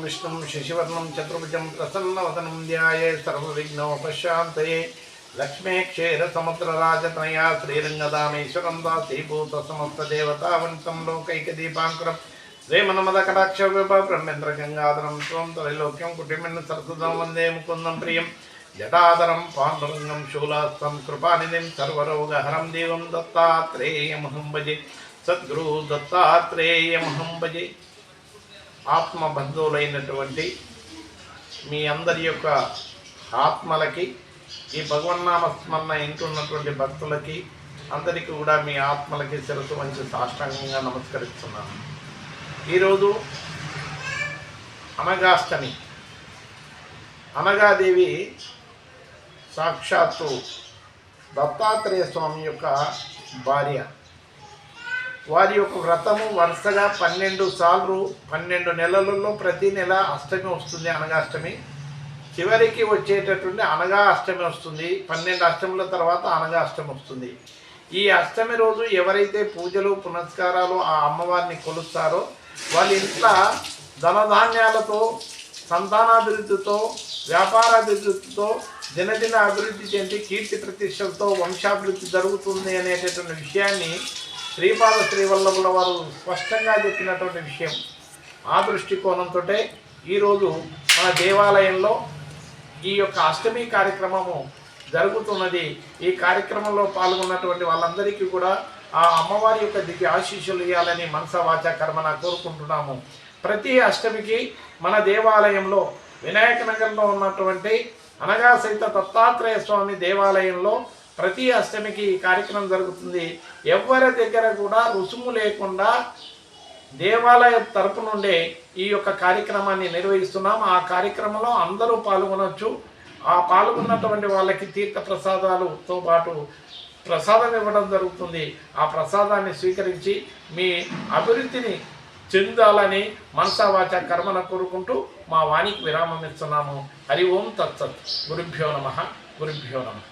विष्णुं शशिवर्णं चतुर्भुजं प्रसन्नवदनं ध्याये सर्वविघ्नोपशान्तये लक्ष्मी क्षीरसमुद्रराजतनया श्रीरङ्गदामेश्वरं दासीभूतसमस्तदेवतावन्तं लोकैकदीपाङ्कुरं श्रीमन्मदकटाक्षविभब्रह्मेन्द्रगङ्गाधरं त्वं त्रैलोक्यं कुटिमिन् सरस्वतं वन्दे मुकुन्दं प्रियं जटाधरं पाण्डुरङ्गं शूलास्तं कृपानिधिं सर्वरोगहरं देवं दत्तात्रेयमहं भजे सद्गुरु दत्तात्रेयमहं भजे ఆత్మబంధువులైనటువంటి మీ అందరి యొక్క ఆత్మలకి ఈ భగవన్నామ స్మరణ ఇంటున్నటువంటి భక్తులకి అందరికీ కూడా మీ ఆత్మలకి శిరస్సు వంచి సాష్టాంగంగా నమస్కరిస్తున్నాను. ఈరోజు అనగాష్టమి. అనగాదేవి సాక్షాత్తు దత్తాత్రేయ స్వామి యొక్క భార్య. వారి యొక్క వ్రతము వరుసగా 12 సార్లు 12 నెలలలో ప్రతి నెల అష్టమి వస్తుంది, అనగాష్టమి. చివరికి వచ్చేటటువంటి అనగా అష్టమి వస్తుంది. 12 అష్టముల తర్వాత అనగా అష్టమి వస్తుంది. ఈ అష్టమి రోజు ఎవరైతే పూజలు పునస్కారాలు ఆ అమ్మవారిని కొలుస్తారో వాళ్ళ ఇంట్లో ధనధాన్యాలతో, సంతానాభివృద్ధితో, వ్యాపారాభివృద్ధితో, దినదిన అభివృద్ధి చెంది కీర్తి ప్రతిష్టలతో వంశాభివృద్ధి జరుగుతుంది అనేటటువంటి విషయాన్ని శ్రీపాద శ్రీవల్లభుల వారు స్పష్టంగా చెప్పినటువంటి విషయం. ఆ దృష్టికోణంతో ఈరోజు మన దేవాలయంలో ఈ యొక్క అష్టమి కార్యక్రమము జరుగుతున్నది. ఈ కార్యక్రమంలో పాల్గొన్నటువంటి వాళ్ళందరికీ కూడా ఆ అమ్మవారి యొక్క దివ్య ఆశీస్సులు ఇవ్వాలని మనసా వాచా కర్మన కోరుకుంటున్నాము. ప్రతి అష్టమికి మన దేవాలయంలో వినాయక నగర్లో ఉన్నటువంటి అనగా సహిత దత్తాత్రేయ స్వామి దేవాలయంలో ప్రతి అష్టమికి ఈ కార్యక్రమం జరుగుతుంది. ఎవరి దగ్గర కూడా రుసుము లేకుండా దేవాలయ తరపు నుండే ఈ యొక్క కార్యక్రమాన్ని నిర్వహిస్తున్నాం. ఆ కార్యక్రమంలో అందరూ పాల్గొనవచ్చు. ఆ పాల్గొన్నటువంటి వాళ్ళకి తీర్థ ప్రసాదాలతో పాటు ప్రసాదం ఇవ్వడం జరుగుతుంది. ఆ ప్రసాదాన్ని స్వీకరించి మీ అభివృద్ధిని చెందాలని మనసా వాచా కర్మన కోరుకుంటూ మా వాణికి విరామం ఇస్తున్నాము. హరి ఓం తత్సత్. గురుభ్యో నమః. గురుభ్యో నమః.